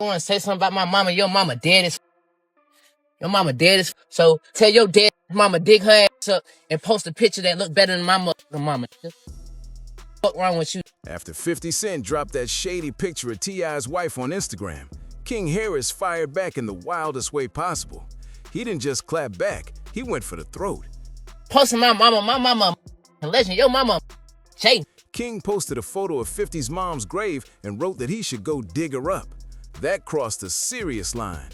want to say something about my mama. Your mama dead as your mama dead as so tell your dead mama dig her ass up and post a picture that look better than my mama. What's wrong with you? After 50 Cent dropped that shady picture of T.I.'s wife on Instagram, King Harris fired back in the wildest way possible. He didn't just clap back, he went for the throat. Posting my mama, a legend, your mama, Jay. King posted a photo of 50's mom's grave and wrote that he should go dig her up. That crossed a serious line.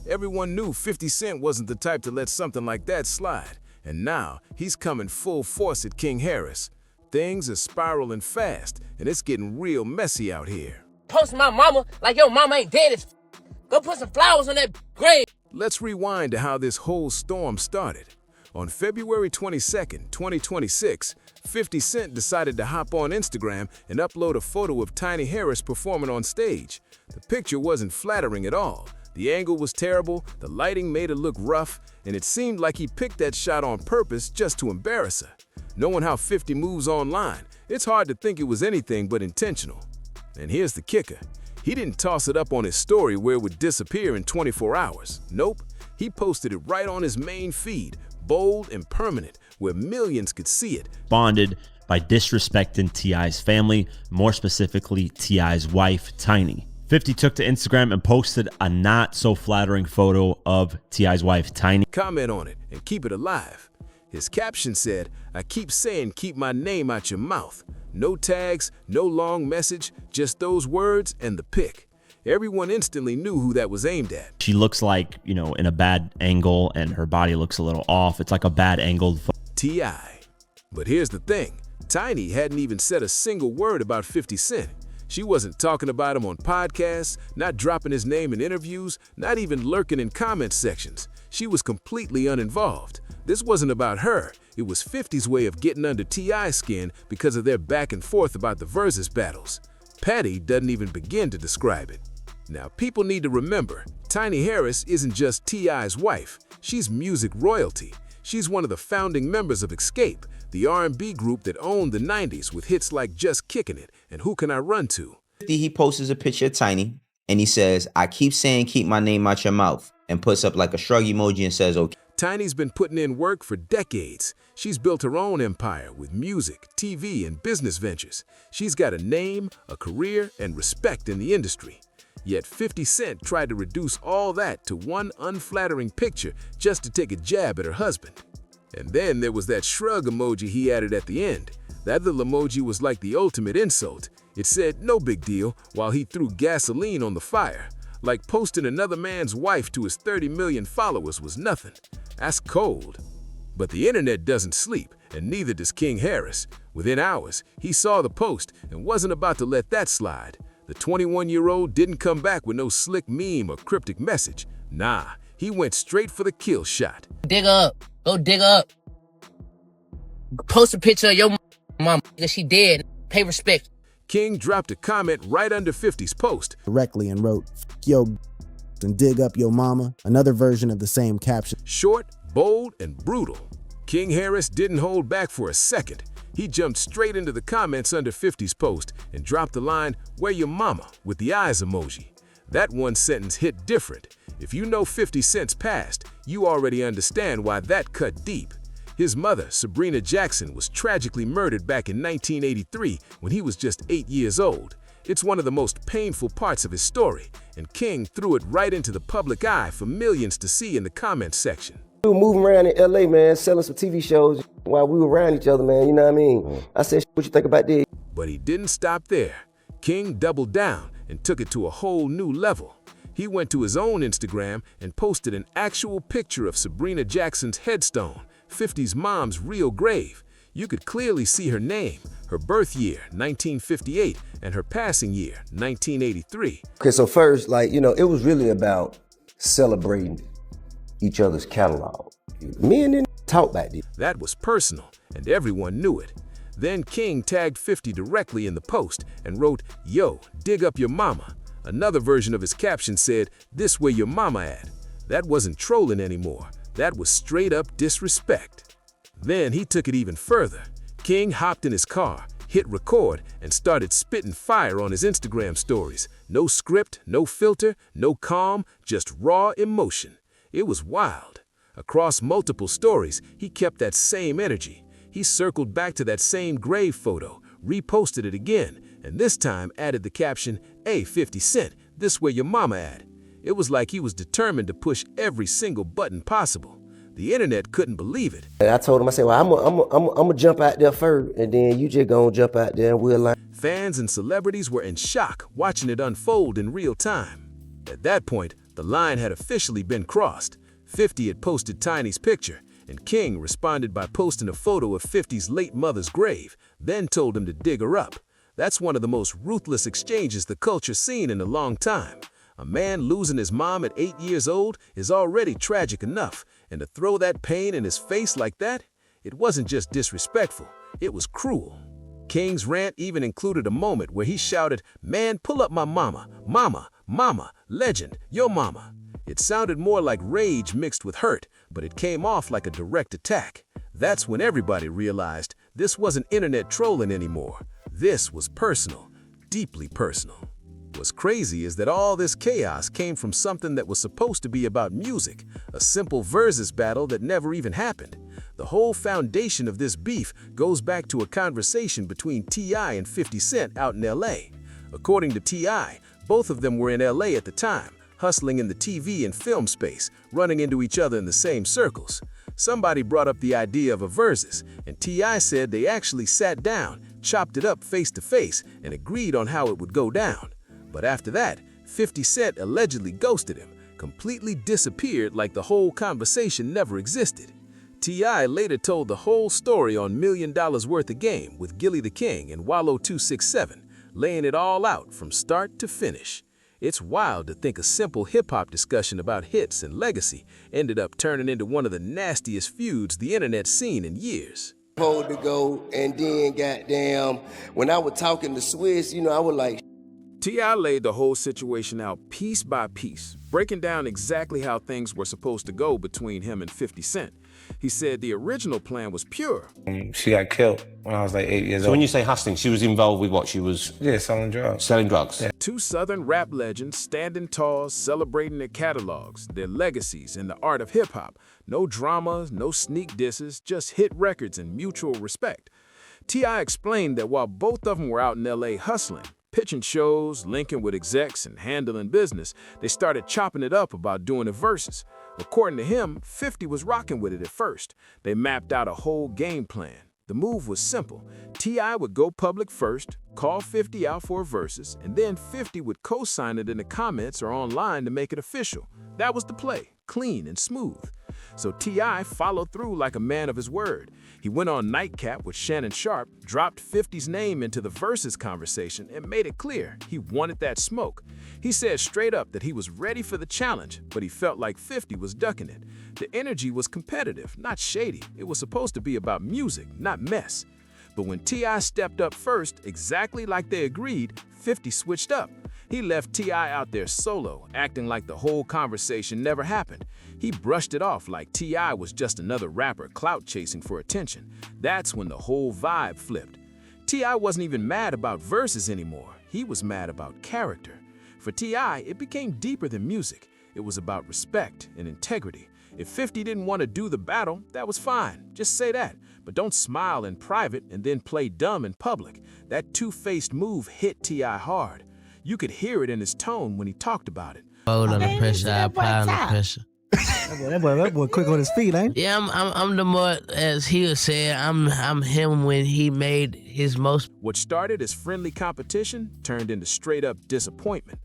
Everyone knew 50 Cent wasn't the type to let something like that slide, and now he's coming full force at King Harris. Things are spiraling fast, and it's getting real messy out here. Posting my mama like your mama ain't dead as go put some flowers on that grave. Let's rewind to how this whole storm started. On February 22nd, 2026, 50 Cent decided to hop on Instagram and upload a photo of Tiny Harris performing on stage. The picture wasn't flattering at all. The angle was terrible, the lighting made it look rough, and it seemed like he picked that shot on purpose just to embarrass her. Knowing how 50 moves online, it's hard to think it was anything but intentional. And here's the kicker. He didn't toss it up on his story where it would disappear in 24 hours. Nope, he posted it right on his main feed, bold and permanent, where millions could see it. Bonded by disrespecting T.I.'s family, more specifically T.I.'s wife, Tiny. 50 took to Instagram and posted a not so flattering photo of T.I.'s wife, Tiny. Comment on it and keep it alive. His caption said, "I keep saying keep my name out your mouth. No tags, no long message, just those words and the pic." Everyone instantly knew who that was aimed at. She looks like, you know, in a bad angle, and her body looks a little off. It's like a bad angled photo. T.I. But here's the thing. Tiny hadn't even said a single word about 50 Cent. She wasn't talking about him on podcasts, not dropping his name in interviews, not even lurking in comment sections. She was completely uninvolved. This wasn't about her. It was 50's way of getting under T.I.'s skin because of their back and forth about the versus battles. Patty doesn't even begin to describe it. Now, people need to remember, Tiny Harris isn't just T.I.'s wife. She's music royalty. She's one of the founding members of Escape, the R&B group that owned the 90s with hits like Just Kicking It and Who Can I Run To. He posts a picture of Tiny, and he says, "I keep saying keep my name out your mouth," and puts up like a shrug emoji and says, "Okay." Tiny's been putting in work for decades. She's built her own empire with music, TV, and business ventures. She's got a name, a career, and respect in the industry. Yet 50 Cent tried to reduce all that to one unflattering picture just to take a jab at her husband. And then there was that shrug emoji he added at the end. That little emoji was like the ultimate insult. It said, "No big deal," while he threw gasoline on the fire. Like posting another man's wife to his 30 million followers was nothing. That's cold. But the internet doesn't sleep, and neither does King Harris. Within hours, he saw the post and wasn't about to let that slide. The 21-year-old didn't come back with no slick meme or cryptic message. Nah, he went straight for the kill shot. Dig her up. Go dig her up. Post a picture of your mama because she dead. Pay respect. King dropped a comment right under 50's post. Directly and wrote, "Yo, and dig up your mama." Another version of the same caption. Short, bold, and brutal. King Harris didn't hold back for a second. He jumped straight into the comments under 50's post and dropped the line, "Where your mama?" with the eyes emoji. That one sentence hit different. If you know 50 Cent's past, you already understand why that cut deep. His mother, Sabrina Jackson, was tragically murdered back in 1983 when he was just 8 years old. It's one of the most painful parts of his story, and King threw it right into the public eye for millions to see in the comments section. We were moving around in LA, man, selling some TV shows while we were around each other, man, you know what I mean? I said, "What you think about this?" But he didn't stop there. King doubled down and took it to a whole new level. He went to his own Instagram and posted an actual picture of Sabrina Jackson's headstone, 50's mom's real grave. You could clearly see her name, her birth year, 1958, and her passing year, 1983. Okay, so first, like, you know, it was really about celebrating each other's catalog. Me and them talk back then. That was personal, and everyone knew it. Then King tagged 50 directly in the post and wrote, "Yo, dig up your mama." Another version of his caption said, "This where your mama at." That wasn't trolling anymore. That was straight up disrespect. Then he took it even further. King hopped in his car, hit record, and started spitting fire on his Instagram stories. No script, no filter, no calm, just raw emotion. It was wild. Across multiple stories, he kept that same energy. He circled back to that same grave photo, reposted it again, and this time added the caption, "Hey, 50 Cent, this where your mama at." It was like he was determined to push every single button possible. The internet couldn't believe it. And I told him, I said, well, I'm gonna jump out there first, and then you just gonna jump out there and we'll line. Fans and celebrities were in shock watching it unfold in real time. At that point, the line had officially been crossed. 50 had posted Tiny's picture, and King responded by posting a photo of 50's late mother's grave, then told him to dig her up. That's one of the most ruthless exchanges the culture's seen in a long time. A man losing his mom at 8 years old is already tragic enough, and to throw that pain in his face like that, it wasn't just disrespectful, it was cruel. King's rant even included a moment where he shouted, "Man, pull up my mama, mama, mama, legend, your mama." It sounded more like rage mixed with hurt, but it came off like a direct attack. That's when everybody realized this wasn't internet trolling anymore. This was personal, deeply personal. What's crazy is that all this chaos came from something that was supposed to be about music, a simple versus battle that never even happened. The whole foundation of this beef goes back to a conversation between T.I. and 50 Cent out in L.A. According to T.I., both of them were in L.A. at the time, hustling in the TV and film space, running into each other in the same circles. Somebody brought up the idea of a versus, and T.I. said they actually sat down, chopped it up face to face, and agreed on how it would go down. But after that, 50 Cent allegedly ghosted him, completely disappeared like the whole conversation never existed. T.I. later told the whole story on $1 Million Worth of Game with Gilly the King and Wallow 267, laying it all out from start to finish. It's wild to think a simple hip-hop discussion about hits and legacy ended up turning into one of the nastiest feuds the internet's seen in years. Hold to go, and then goddamn, when I was talking to Swiss, I was like, T.I. laid the whole situation out piece by piece, breaking down exactly how things were supposed to go between him and 50 Cent. He said the original plan was pure. She got killed when I was like 8 years old. So when you say hustling, she was involved with what? She was... Yeah, selling drugs. Selling drugs. Yeah. Two Southern rap legends standing tall, celebrating their catalogs, their legacies, and the art of hip-hop. No dramas, no sneak disses, just hit records and mutual respect. T.I. explained that while both of them were out in L.A. hustling, pitching shows, linking with execs, and handling business, they started chopping it up about doing the verses. According to him, 50 was rocking with it at first. They mapped out a whole game plan. The move was simple. T.I. would go public first, call 50 out for a versus, and then 50 would co-sign it in the comments or online to make it official. That was the play, clean and smooth. So T.I. followed through like a man of his word. He went on Nightcap with Shannon Sharp, dropped 50's name into the versus conversation, and made it clear he wanted that smoke. He said straight up that he was ready for the challenge, but he felt like 50 was ducking it. The energy was competitive, not shady. It was supposed to be about music, not mess. But when T.I. stepped up first, exactly like they agreed, 50 switched up. He left T.I. out there solo, acting like the whole conversation never happened. He brushed it off like T.I. was just another rapper clout chasing for attention. That's when the whole vibe flipped. T.I. wasn't even mad about verses anymore. He was mad about character. For T.I., it became deeper than music. It was about respect and integrity. If 50 didn't want to do the battle, that was fine. Just say that. But don't smile in private and then play dumb in public. That two-faced move hit T.I. hard. You could hear it in his tone when he talked about it. Hold under pressure, I apply under pressure. That boy quick on his feet, ain't he? Yeah, I'm the more, as he was saying, I'm him when he made his most. What started as friendly competition turned into straight-up disappointment.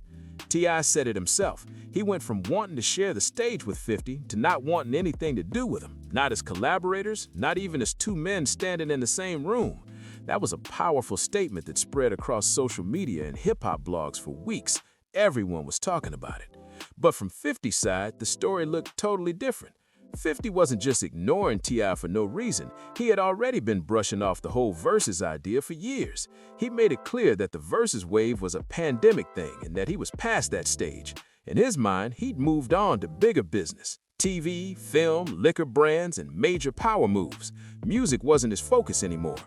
T.I. said it himself. He went from wanting to share the stage with 50 to not wanting anything to do with him. Not as collaborators, not even as two men standing in the same room. That was a powerful statement that spread across social media and hip-hop blogs for weeks. Everyone was talking about it. But from 50's side, the story looked totally different. 50 wasn't just ignoring T.I. for no reason. He had already been brushing off the whole versus idea for years. He made it clear that the versus wave was a pandemic thing and that he was past that stage. In his mind, he'd moved on to bigger business. TV, film, liquor brands, and major power moves. Music wasn't his focus anymore.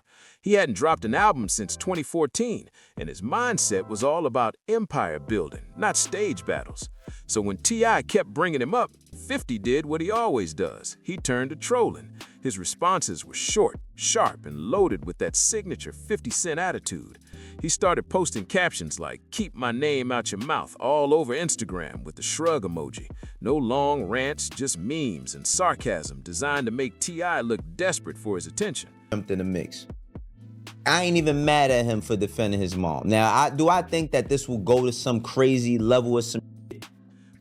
He hadn't dropped an album since 2014, and his mindset was all about empire building, not stage battles. So when T.I. kept bringing him up, 50 did what he always does. He turned to trolling. His responses were short, sharp, and loaded with that signature 50 Cent attitude. He started posting captions like, "Keep my name out your mouth," all over Instagram with the shrug emoji. No long rants, just memes and sarcasm designed to make T.I. look desperate for his attention. Jumped in the mix. I ain't even mad at him for defending his mom. Now, do I think that this will go to some crazy level of some...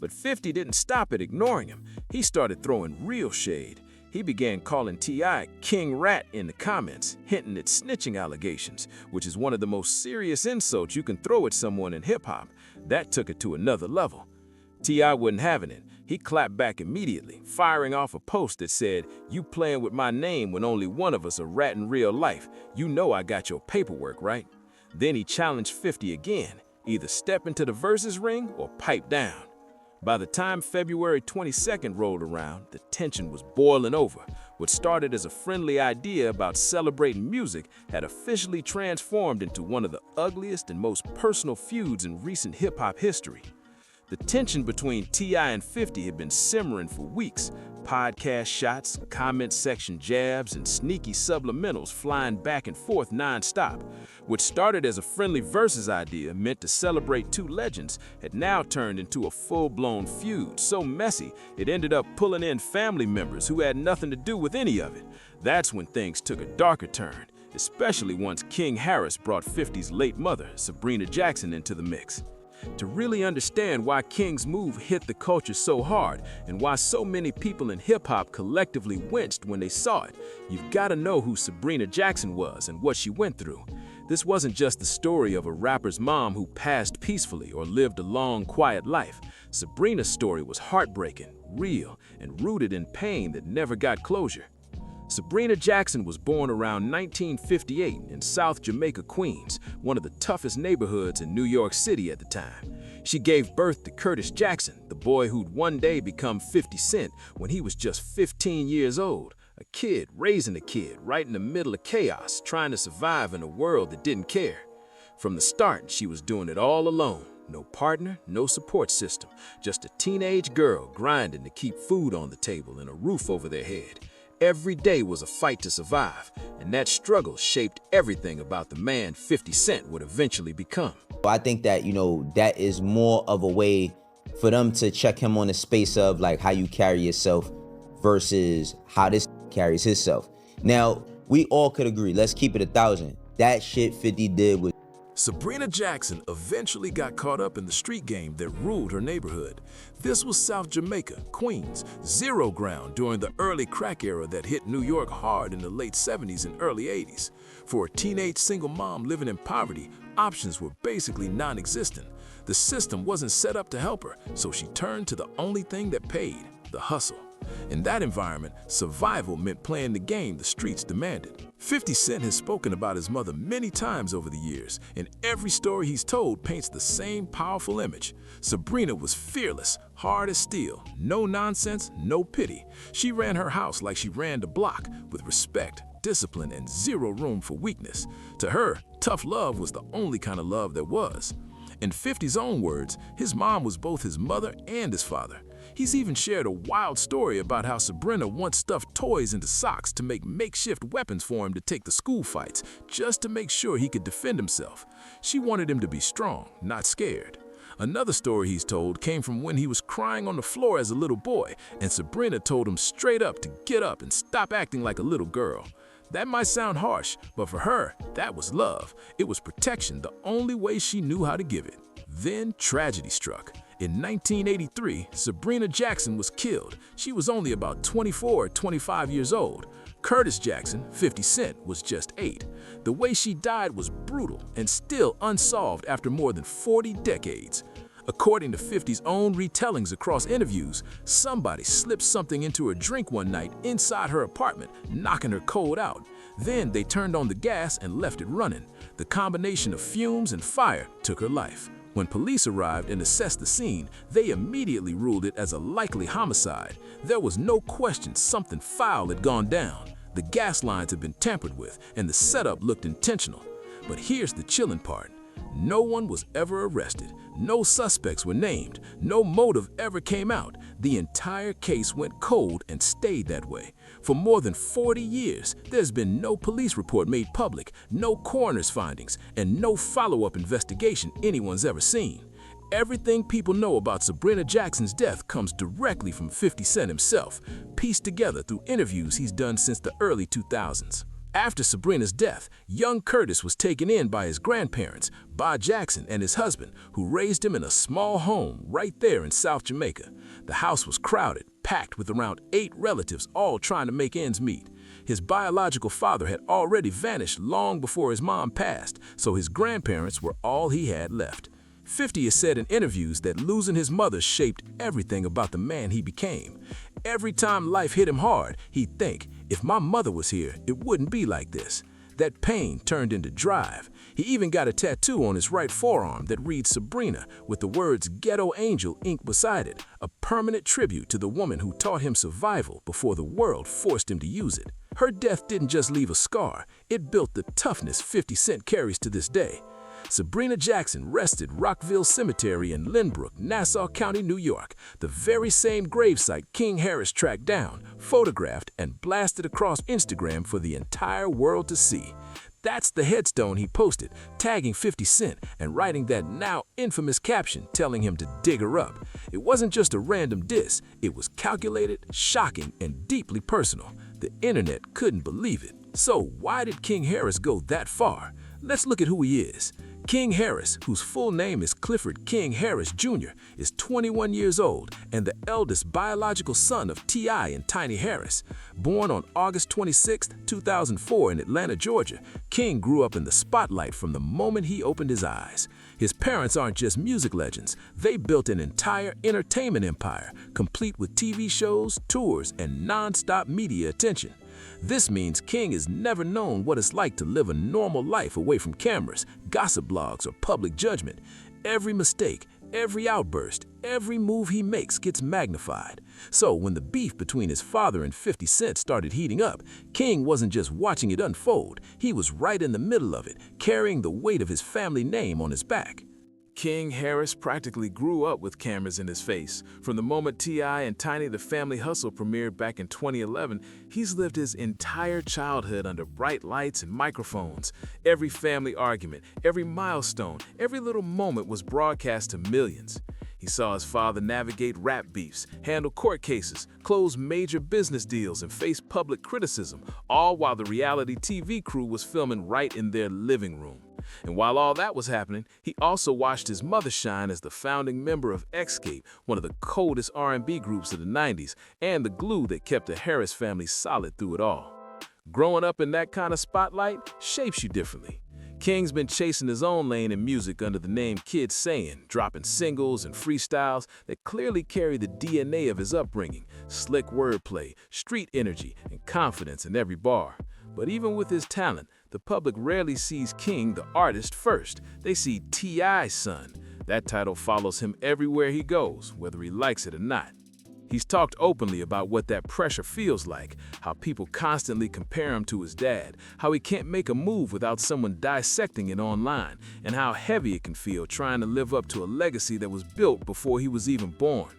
But 50 didn't stop at ignoring him. He started throwing real shade. He began calling T.I. King Rat in the comments, hinting at snitching allegations, which is one of the most serious insults you can throw at someone in hip-hop. That took it to another level. T.I. wasn't having it. He clapped back immediately, firing off a post that said, "You playing with my name when only one of us a rat in real life. You know I got your paperwork, right?" Then he challenged 50 again, either step into the versus ring or pipe down. By the time February 22nd rolled around, the tension was boiling over. What started as a friendly idea about celebrating music had officially transformed into one of the ugliest and most personal feuds in recent hip-hop history. The tension between T.I. and 50 had been simmering for weeks. Podcast shots, comment section jabs, and sneaky subliminals flying back and forth non-stop. What started as a friendly versus idea meant to celebrate two legends had now turned into a full-blown feud, so messy it ended up pulling in family members who had nothing to do with any of it. That's when things took a darker turn, especially once King Harris brought 50's late mother, Sabrina Jackson, into the mix. To really understand why King's move hit the culture so hard and why so many people in hip-hop collectively winced when they saw it, you've got to know who Sabrina Jackson was and what she went through. This wasn't just the story of a rapper's mom who passed peacefully or lived a long, quiet life. Sabrina's story was heartbreaking, real, and rooted in pain that never got closure. Sabrina Jackson was born around 1958 in South Jamaica, Queens, one of the toughest neighborhoods in New York City at the time. She gave birth to Curtis Jackson, the boy who'd one day become 50 Cent when he was just 15 years old. A kid raising a kid right in the middle of chaos, trying to survive in a world that didn't care. From the start, she was doing it all alone. No partner, no support system, just a teenage girl grinding to keep food on the table and a roof over their head. Every day was a fight to survive, and that struggle shaped everything about the man 50 Cent would eventually become. I think that, that is more of a way for them to check him on the space of like how you carry yourself versus how this carries himself. Now, we all could agree, let's keep it 1,000. That shit 50 did was... Sabrina Jackson eventually got caught up in the street game that ruled her neighborhood. This was South Jamaica, Queens, zero ground during the early crack era that hit New York hard in the late 70s and early 80s. For a teenage single mom living in poverty, options were basically non-existent. The system wasn't set up to help her, so she turned to the only thing that paid, the hustle. In that environment, survival meant playing the game the streets demanded. 50 Cent has spoken about his mother many times over the years, and every story he's told paints the same powerful image. Sabrina was fearless, hard as steel, no nonsense, no pity. She ran her house like she ran the block, with respect, discipline, and zero room for weakness. To her, tough love was the only kind of love there was. In 50's own words, his mom was both his mother and his father. He's even shared a wild story about how Sabrina once stuffed toys into socks to make makeshift weapons for him to take to school fights, just to make sure he could defend himself. She wanted him to be strong, not scared. Another story he's told came from when he was crying on the floor as a little boy, and Sabrina told him straight up to get up and stop acting like a little girl. That might sound harsh, but for her, that was love. It was protection, the only way she knew how to give it. Then tragedy struck. In 1983, Sabrina Jackson was killed. She was only about 24 or 25 years old. Curtis Jackson, 50 Cent, was just 8. The way she died was brutal and still unsolved after more than 40 decades. According to 50's own retellings across interviews, somebody slipped something into her drink one night inside her apartment, knocking her cold out. Then they turned on the gas and left it running. The combination of fumes and fire took her life. When police arrived and assessed the scene, they immediately ruled it as a likely homicide. There was no question something foul had gone down. The gas lines had been tampered with, and the setup looked intentional. But here's the chilling part. No one was ever arrested. No suspects were named. No motive ever came out. The entire case went cold and stayed that way. For more than 40 years, there's been no police report made public, no coroner's findings, and no follow-up investigation anyone's ever seen. Everything people know about Sabrina Jackson's death comes directly from 50 Cent himself, pieced together through interviews he's done since the early 2000s. After Sabrina's death, young Curtis was taken in by his grandparents, Bob Jackson and his husband, who raised him in a small home right there in South Jamaica. The house was crowded, packed with around 8 relatives, all trying to make ends meet. His biological father had already vanished long before his mom passed, so his grandparents were all he had left. 50 has said in interviews that losing his mother shaped everything about the man he became. Every time life hit him hard, he'd think, if my mother was here, it wouldn't be like this. That pain turned into drive. He even got a tattoo on his right forearm that reads Sabrina with the words Ghetto Angel inked beside it, a permanent tribute to the woman who taught him survival before the world forced him to use it. Her death didn't just leave a scar, it built the toughness 50 Cent carries to this day. Sabrina Jackson rested Rockville Cemetery in Lynbrook, Nassau County, New York, the very same gravesite King Harris tracked down, photographed, and blasted across Instagram for the entire world to see. That's the headstone he posted, tagging 50 Cent and writing that now infamous caption telling him to dig her up. It wasn't just a random diss, it was calculated, shocking, and deeply personal. The internet couldn't believe it. So why did King Harris go that far? Let's look at who he is. King Harris, whose full name is Clifford King Harris Jr., is 21 years old and the eldest biological son of T.I. and Tiny Harris. Born on August 26, 2004 in Atlanta, Georgia, King grew up in the spotlight from the moment he opened his eyes. His parents aren't just music legends, they built an entire entertainment empire, complete with TV shows, tours, and non-stop media attention. This means King has never known what it's like to live a normal life away from cameras, gossip blogs, or public judgment. Every mistake, every outburst, every move he makes gets magnified. So when the beef between his father and 50 Cent started heating up, King wasn't just watching it unfold, he was right in the middle of it, carrying the weight of his family name on his back. King Harris practically grew up with cameras in his face. From the moment T.I. and Tiny the Family Hustle premiered back in 2011, he's lived his entire childhood under bright lights and microphones. Every family argument, every milestone, every little moment was broadcast to millions. He saw his father navigate rap beefs, handle court cases, close major business deals, and face public criticism, all while the reality TV crew was filming right in their living room. And while all that was happening, he also watched his mother shine as the founding member of Escape, one of the coldest R&B groups of the 90s, and the glue that kept the Harris family solid through it all. Growing up in that kind of spotlight shapes you differently. King's been chasing his own lane in music under the name Kid Sayin', dropping singles and freestyles that clearly carry the DNA of his upbringing, slick wordplay, street energy, and confidence in every bar. But even with his talent, the public rarely sees King the artist first. They see T.I.'s son. That title follows him everywhere he goes, whether he likes it or not. He's talked openly about what that pressure feels like, how people constantly compare him to his dad, how he can't make a move without someone dissecting it online, and how heavy it can feel trying to live up to a legacy that was built before he was even born.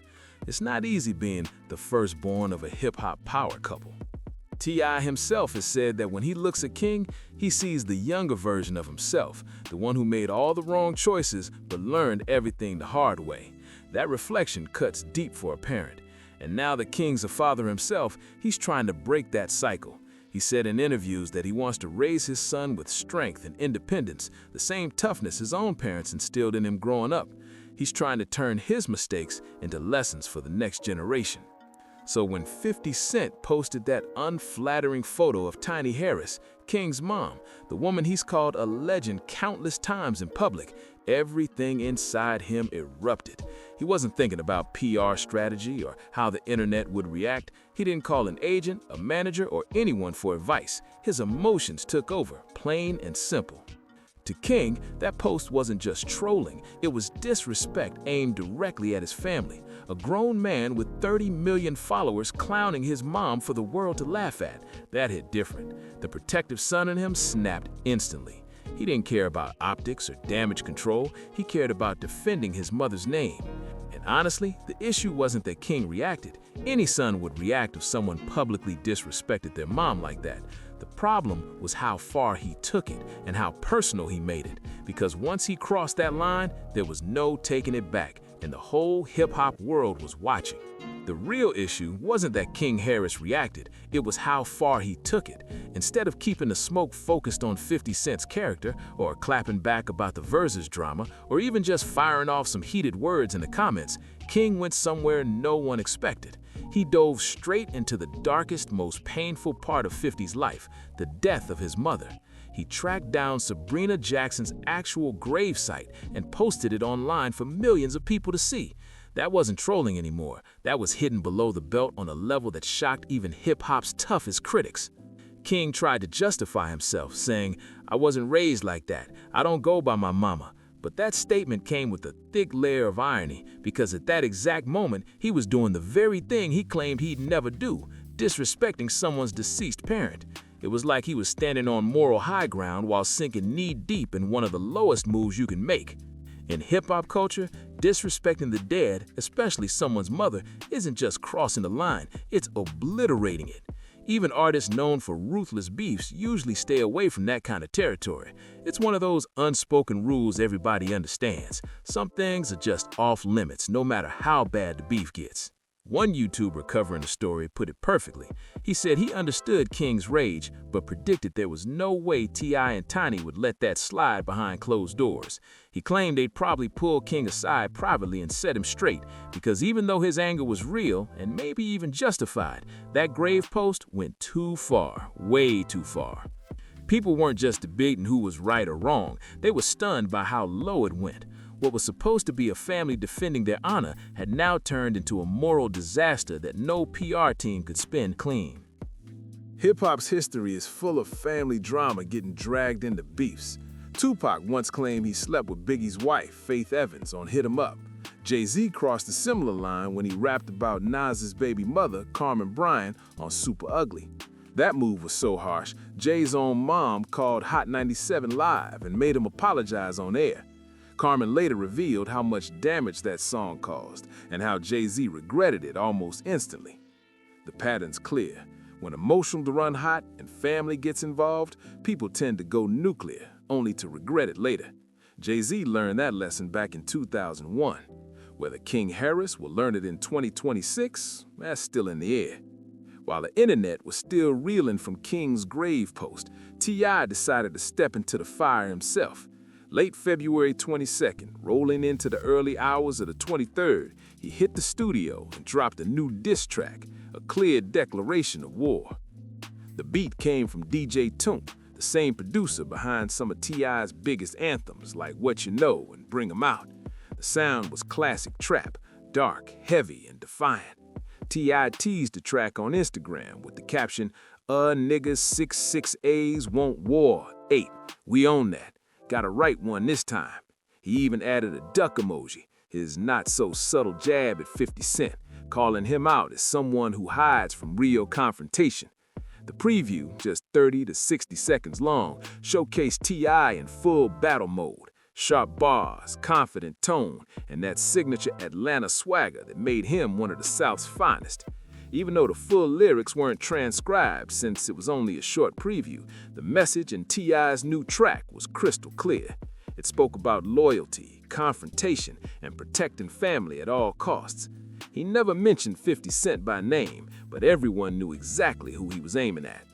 It's not easy being the firstborn of a hip-hop power couple. T.I. himself has said that when he looks at King, he sees the younger version of himself, the one who made all the wrong choices but learned everything the hard way. That reflection cuts deep for a parent. And now that King's a father himself, he's trying to break that cycle. He said in interviews that he wants to raise his son with strength and independence, the same toughness his own parents instilled in him growing up. He's trying to turn his mistakes into lessons for the next generation. So when 50 Cent posted that unflattering photo of Tiny Harris, King's mom, the woman he's called a legend countless times in public, everything inside him erupted. He wasn't thinking about PR strategy or how the internet would react. He didn't call an agent, a manager, or anyone for advice. His emotions took over, plain and simple. To King, that post wasn't just trolling, it was disrespect aimed directly at his family. A grown man with 30 million followers clowning his mom for the world to laugh at. That hit different. The protective son in him snapped instantly. He didn't care about optics or damage control, he cared about defending his mother's name. And honestly, the issue wasn't that King reacted. Any son would react if someone publicly disrespected their mom like that. The problem was how far he took it and how personal he made it, because once he crossed that line, there was no taking it back, and the whole hip-hop world was watching. The real issue wasn't that King Harris reacted, it was how far he took it. Instead of keeping the smoke focused on 50 Cent's character, or clapping back about the Versus drama, or even just firing off some heated words in the comments, King went somewhere no one expected. He dove straight into the darkest, most painful part of 50's life, the death of his mother. He tracked down Sabrina Jackson's actual gravesite and posted it online for millions of people to see. That wasn't trolling anymore. That was hidden below the belt on a level that shocked even hip-hop's toughest critics. King tried to justify himself, saying, "I wasn't raised like that. I don't go by my mama." But that statement came with a thick layer of irony, because at that exact moment, he was doing the very thing he claimed he'd never do, disrespecting someone's deceased parent. It was like he was standing on moral high ground while sinking knee-deep in one of the lowest moves you can make. In hip-hop culture, disrespecting the dead, especially someone's mother, isn't just crossing the line, it's obliterating it. Even artists known for ruthless beefs usually stay away from that kind of territory. It's one of those unspoken rules everybody understands. Some things are just off limits, no matter how bad the beef gets. One YouTuber covering the story put it perfectly. He said he understood King's rage, but predicted there was no way T.I. and Tiny would let that slide behind closed doors. He claimed they'd probably pull King aside privately and set him straight, because even though his anger was real, and maybe even justified, that grave post went too far, way too far. People weren't just debating who was right or wrong, they were stunned by how low it went. What was supposed to be a family defending their honor had now turned into a moral disaster that no PR team could spin clean. Hip-hop's history is full of family drama getting dragged into beefs. Tupac once claimed he slept with Biggie's wife, Faith Evans, on Hit 'Em Up. Jay-Z crossed a similar line when he rapped about Nas's baby mother, Carmen Bryant, on Super Ugly. That move was so harsh, Jay's own mom called Hot 97 Live and made him apologize on air. Carmen later revealed how much damage that song caused and how Jay-Z regretted it almost instantly. The pattern's clear. When emotions run hot and family gets involved, people tend to go nuclear, only to regret it later. Jay-Z learned that lesson back in 2001. Whether King Harris will learn it in 2026, that's still in the air. While the internet was still reeling from King's grave post, T.I. decided to step into the fire himself. Late February 22nd, rolling into the early hours of the 23rd, he hit the studio and dropped a new diss track, a clear declaration of war. The beat came from DJ Toomp, the same producer behind some of T.I.'s biggest anthems like What You Know and Bring 'Em Out. The sound was classic trap, dark, heavy, and defiant. T.I. teased the track on Instagram with the caption, Niggas 66As want war, 8. We own that. Got a right one this time. He even added a duck emoji, his not-so-subtle jab at 50 Cent, calling him out as someone who hides from real confrontation. The preview, just 30 to 60 seconds long, showcased T.I. in full battle mode, sharp bars, confident tone, and that signature Atlanta swagger that made him one of the South's finest. Even though the full lyrics weren't transcribed since it was only a short preview, the message in T.I.'s new track was crystal clear. It spoke about loyalty, confrontation, and protecting family at all costs. He never mentioned 50 Cent by name, but everyone knew exactly who he was aiming at.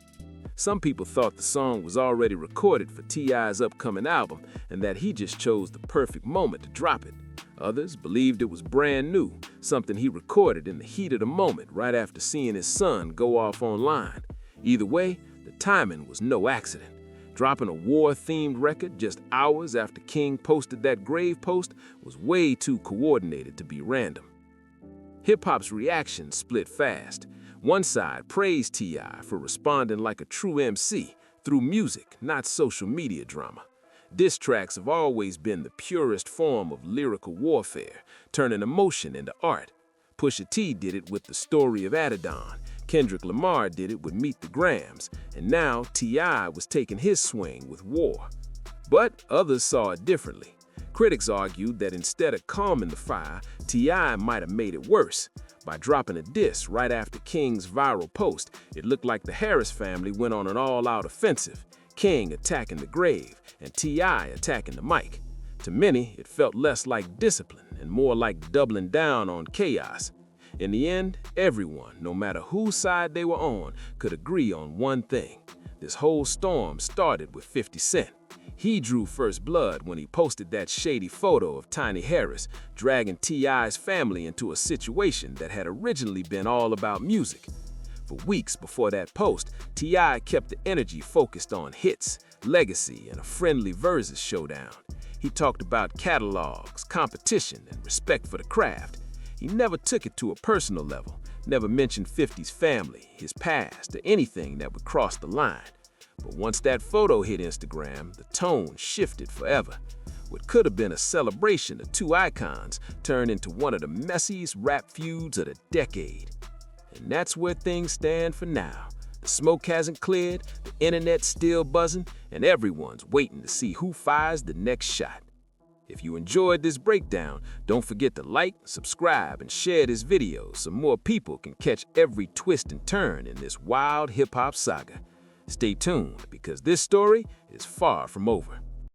Some people thought the song was already recorded for T.I.'s upcoming album and that he just chose the perfect moment to drop it. Others believed it was brand new, something he recorded in the heat of the moment right after seeing his son go off online. Either way, the timing was no accident. Dropping a war-themed record just hours after King posted that grave post was way too coordinated to be random. Hip-hop's reaction split fast. One side praised T.I. for responding like a true MC through music, not social media drama. Diss tracks have always been the purest form of lyrical warfare, turning emotion into art. Pusha T did it with The Story of Adidon, Kendrick Lamar did it with Meet the Grams, and now T.I. was taking his swing with War. But others saw it differently. Critics argued that instead of calming the fire, T.I. might have made it worse. By dropping a diss right after King's viral post, it looked like the Harris family went on an all-out offensive, King attacking the grave and T.I. attacking the mic. To many, it felt less like discipline and more like doubling down on chaos. In the end, everyone, no matter whose side they were on, could agree on one thing. This whole storm started with 50 Cent. He drew first blood when he posted that shady photo of Tiny Harris, dragging T.I.'s family into a situation that had originally been all about music. For weeks before that post, T.I. kept the energy focused on hits, legacy, and a friendly versus showdown. He talked about catalogs, competition, and respect for the craft. He never took it to a personal level, never mentioned 50's family, his past, or anything that would cross the line. But once that photo hit Instagram, the tone shifted forever. What could have been a celebration of two icons turned into one of the messiest rap feuds of the decade. And that's where things stand for now. The smoke hasn't cleared, the internet's still buzzing, and everyone's waiting to see who fires the next shot. If you enjoyed this breakdown, don't forget to like, subscribe, and share this video so more people can catch every twist and turn in this wild hip-hop saga. Stay tuned, because this story is far from over.